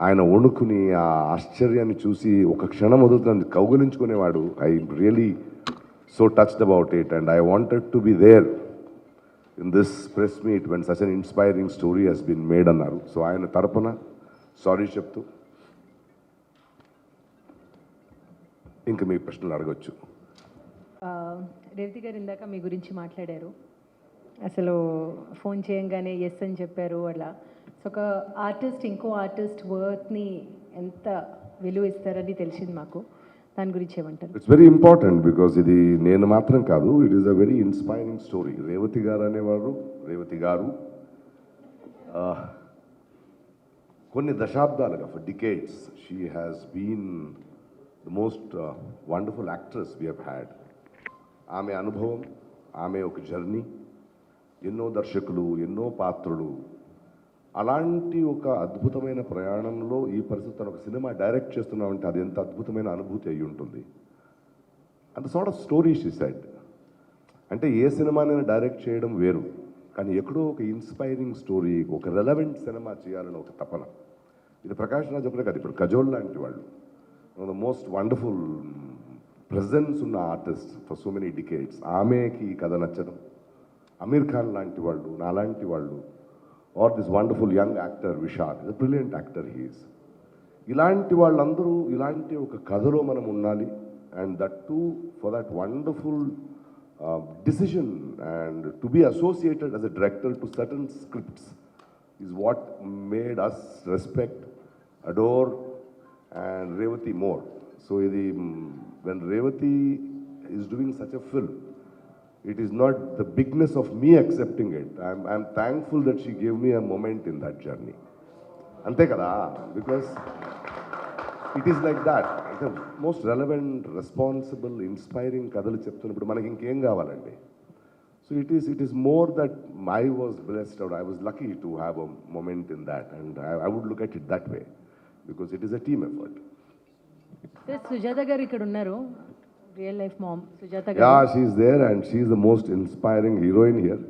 ఆయన వణుకుని ఆ ఆశ్చర్యాన్ని చూసి ఒక క్షణం వదులుతుంది కౌగులించుకునేవాడు. I really so touched about it and I wanted to be there in this press meet when such an inspiring story he's been made అన్నారు. సో ఆయన తరపున సారీ చెప్తూ ఇంకా మీ ప్రశ్నలు అడగొచ్చు. రేవతి గారు ఇందాక మీ గురించి మాట్లాడారు, అసలు ఫోన్ చేయంగానే ఎస్ అని చెప్పారు అలా. సో ఒక ఆర్టిస్ట్ ఇంకో ఆర్టిస్ట్ వర్త్ని ఎంత విలువ ఇస్తారని తెలిసింది మాకు, దాని గురించి ఏమంటారు? ఇట్స్ వెరీ ఇంపార్టెంట్ బికాజ్ ఇది నేను మాత్రం కాదు, it is a very inspiring story. Revathi గారు అనేవారు, రేవతి గారు కొన్ని దశాబ్దాలుగా, for decades she has been the most wonderful actress we have had. ఆమె అనుభవం, ఆమె ఒక జర్నీ, ఎన్నో దర్శకులు, ఎన్నో పాత్రలు, అలాంటి ఒక అద్భుతమైన ప్రయాణంలో ఈ పరిస్థితి తను ఒక సినిమా డైరెక్ట్ చేస్తున్నామంటే అది ఎంత అద్భుతమైన అనుభూతి అయి ఉంటుంది. అంత sort of story she said. అంటే ఏ సినిమానైనా డైరెక్ట్ చేయడం వేరు, కానీ ఎక్కడో ఒక ఇన్స్పైరింగ్ స్టోరీ, ఒక రెలవెంట్ సినిమా చేయాలని ఒక తపన. ఇది ప్రకాష్ రాజ్ ఒకటే కాదు, ఇప్పుడు కజోల్ లాంటి వాళ్ళు ద మోస్ట్ వండర్ఫుల్ ప్రెజెన్స్ ఉన్న artist for so many decades. ఆమెకి ఈ కథ నచ్చడం, అమీర్ ఖాన్ లాంటి వాళ్ళు, నాలాంటి వాళ్ళు, are this wonderful young actor Vishal, is a brilliant actor he's. ఇలాంటి వాళ్ళందరూ ఇలాంటి ఒక కథలో మనం ఉండాలి. And that to for that wonderful decision and to be associated as a director to certain scripts is what made us respect, adore and Revati more. So when Revati is doing such a film, it is not the bigness of me accepting it. I'm thankful that she gave me a moment in that journey. Ante kada, because it is like that. The most relevant, responsible, inspiring kadalu cheptunnappudu manaki inkem kavalandi. So it is more that I was blessed or I was lucky to have a moment in that, and I would look at it that way. Because it is a team effort. Sir Sujatha గారు ఇక్కడ ఉన్నారు, real life mom Sujatha Yeah, గారు. she's there and she's the most inspiring heroine here.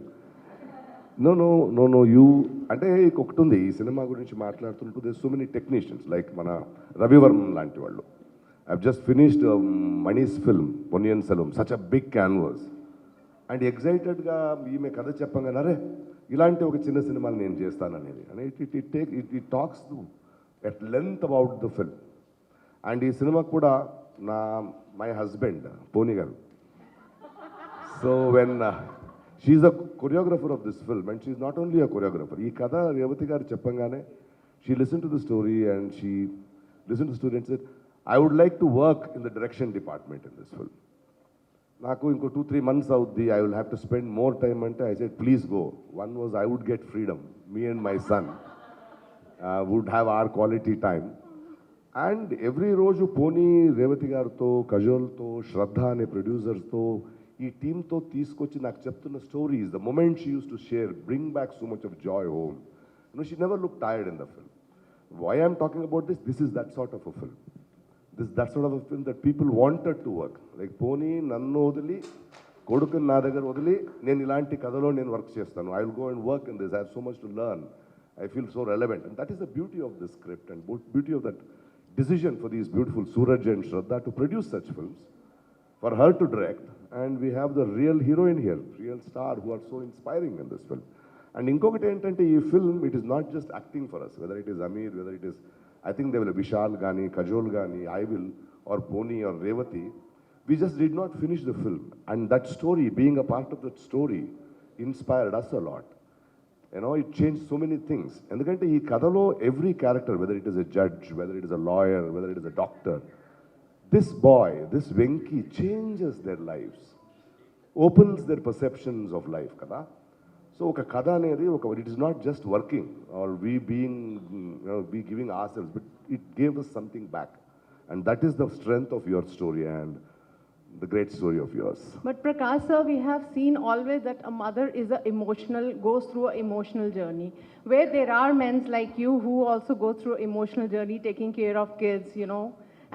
No, you అంటే ఒకటి ఉంది ఈ సినిమా గురించి మాట్లాడుతుంటూ they so many technicians like మన రవివర్మన్ లాంటి వాళ్ళు. I've just finished Mani's film Ponniyin Selvan, such a big canvas. And ఎగ్జైటెడ్గా ఈమె కథ చెప్పంగానే అరే ఇలాంటి ఒక చిన్న సినిమాని నేను చేస్తాననేది అని it talks at length about the film. And ఈ సినిమా కూడా మై హస్బెండ్ పోనీ గారు. So when she the choreographer of this film and she not only a choreographer. ఈ కథ రేవతి గారు చెప్పంగానే she listen to the story and she listen to story and said I would like to work in the direction department in this film. నాకు ఇంకో 2-3 months అవుద్ది, I will have to spend more time అంటే I said please go. One was I would get freedom, me and my son would have our quality time. And every రోజు పోనీ రేవతి గారితో, కజోల్తో, శ్రద్ధ అనే ప్రొడ్యూసర్స్తో, ఈ టీమ్తో తీసుకొచ్చి నాకు చెప్తున్న stories, the moment she uses to share bring back so much of joy home. She never look tired in the film. Why I'm talking about this is that sort of a film. That sort of a film that people wanted to work. Like పోనీ నన్ను వదిలి, కొడుకుని నా దగ్గర వదిలి నేను ఇలాంటి కథలో నేను వర్క్ చేస్తాను. I will go and work in this. I have so much to learn. I feel so relevant. And that is the beauty of this script and beauty of that decision for these beautiful Suraj and Shraddha to produce such films, for her to direct. And we have the real heroine here, real star who are so inspiring in this film. And ఇంకొకటి ఏంటంటే ఈ film, it is not just acting for us, whether it is Amir, whether it is, I think there will be Vishal Gani, Kajol Gani, I will, or Poni or Revati. We just did not finish the film. And that story, being a part of that story, inspired us a lot. It changed so many things. Endukante ee kadalo every character, whether it is a judge, whether it is a lawyer, whether it is a doctor, this boy, this Venky changes their lives, opens their perceptions of life kada. So oka kada anedi it is not just working or we being we giving ourselves, but it gave us something back. And that is the strength of your story and the great story of yours. But Prakash sir, we have seen always that a mother goes through an emotional journey, where there are men like you who also go through emotional journey, taking care of kids,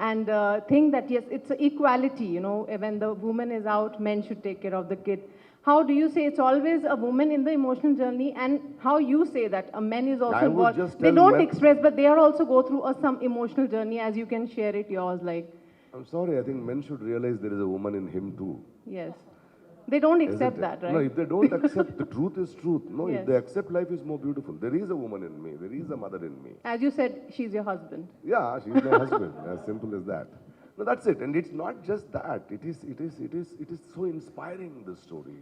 and think that yes, it's equality, when the woman is out, men should take care of the kid. How do you say it's always a woman in the emotional journey, and how you say that a man is also involved? They don't express, but they are also go through some emotional journey, as you can share it yours, like. I'm sorry, I think men should realize there is a woman in him too. Yes. They don't accept that, right? No, if they don't accept, the truth is truth. No, Yes. if they accept, life is more beautiful. There is a woman in me. There is a mother in me. As you said, she's your husband. Yeah, she's my husband. As simple as that. No, that's it. And it's not just that. It is so inspiring, this story.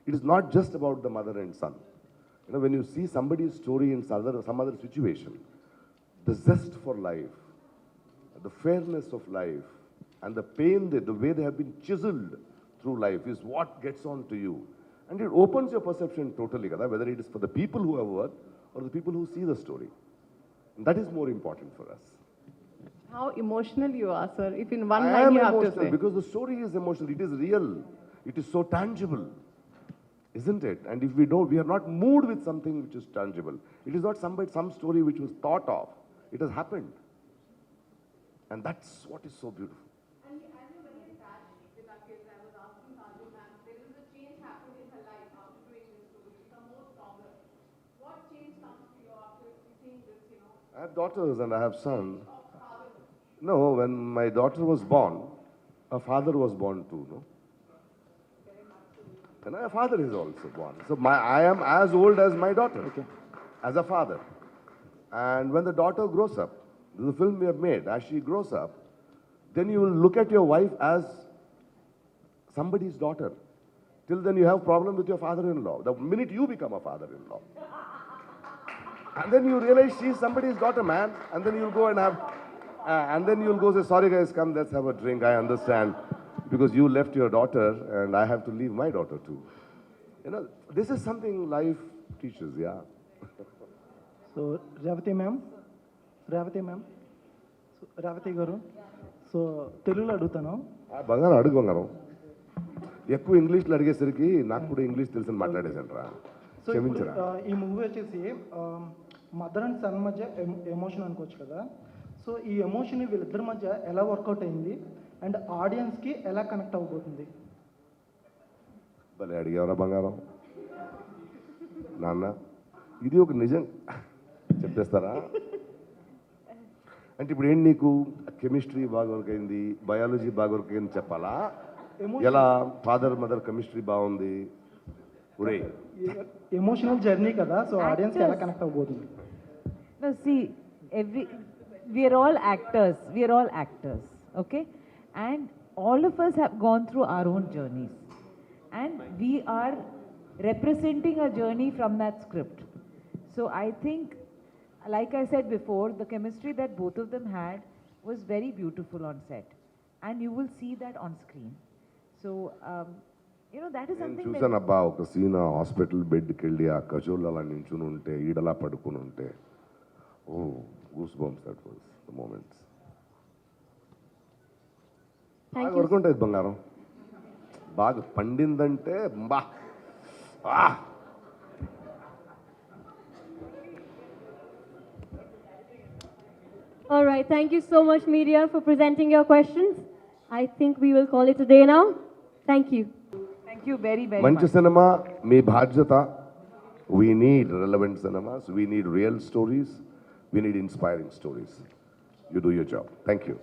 It is not just about the mother and son. When you see somebody's story in some other situation, the zest for life, the fairness of life, and the pain, the way they have been chiseled through life is what gets on to you. And it opens your perception totally, whether it is for the people who have worked or the people who see the story. And that is more important for us. How emotional you are, sir. If in one line you have to say. Because the story is emotional. It is real. It is so tangible. Isn't it? And if we are not moved with something which is tangible, it is not some story which was thought of. It has happened. And that's what is so beautiful. And as you're very attached with our kids, I was asking Kajol ma'am, there is a change happened in her life after doing this story. She's become more stronger. What change comes to you after seeing this, I have daughters and I have son. No, when my daughter was born, her father was born too, no? And my father is also born. So I am as old as my daughter, as a father. And when the daughter grows up, this is a film we have made, as she grows up, then you will look at your wife as somebody's daughter. Till then you have problem with your father-in-law. The minute you become a father-in-law. And then you realize she's somebody's daughter, man. And then you'll go and have, and then you'll go say, sorry guys, come, let's have a drink, I understand. Because you left your daughter and I have to leave my daughter too. This is something life teaches, yeah. So, Revati ma'am, Revati garu. So, Telugulo adutano. బంగారం అడుగు బంగారం. ఎక్కువ ఇంగ్లీష్లో అడిగేసరికి నాకు కూడా English తెలుసని మాట్లాడేసాను రా. క్షమించరా. ఈ మూవీ వచ్చేసి మదర్ అండ్ సన్ మధ్య ఎమోషన్ అనుకోవచ్చు కదా. సో ఈ ఎమోషన్ వీళ్ళిద్దరి మధ్య ఎలా వర్కౌట్ అయింది అండ్ ఆడియన్స్కి ఎలా కనెక్ట్ అవ్వబోతుంది? భలే అడిగేవరా బంగారం నాన్న, ఇది ఒక నిజం చెప్పేస్తారా? అంటే ఇప్పుడు ఏంటి నీకు కెమిస్ట్రీ బాగా వర్క్ అయింది, బయాలజీ బాగా వర్క్ అయింది చెప్పాలా? ఎలా ఫాదర్ మదర్ కెమిస్ట్రీ బాగుంది? ఒరే ఎమోషనల్ జర్నీ కదా, సో ఆడియన్స్కి ఎలా కనెక్ట్ అవ్వబోతుంది? No, see, we are all actors. We are all actors, okay? And all of us have gone through our own journeys. And we are representing a journey from that script. So I think, like I said before, the chemistry that both of them had was very beautiful on set. And you will see that on screen. So, that is నేను something చూసాను అబ్బా, ఒక scene hospital బెడ్కి వెళ్ళి ఆ కజోల్ అలా నించుని ఉంటే, ఈడలా పడుకుని ఉంటే, oh goose bumps, that was the moments. బాగా వర్క్ ఉంటుంది బంగారం, బాగా పండిందంటే బా. All right, thank you so much, media, for presenting your questions. I think we will call it a day now. Thank you. Thank you very, very మంచి much. Cinema మీ బాధ్యత. We need relevant cinemas, we need real stories, we need inspiring stories. You do your job. Thank you.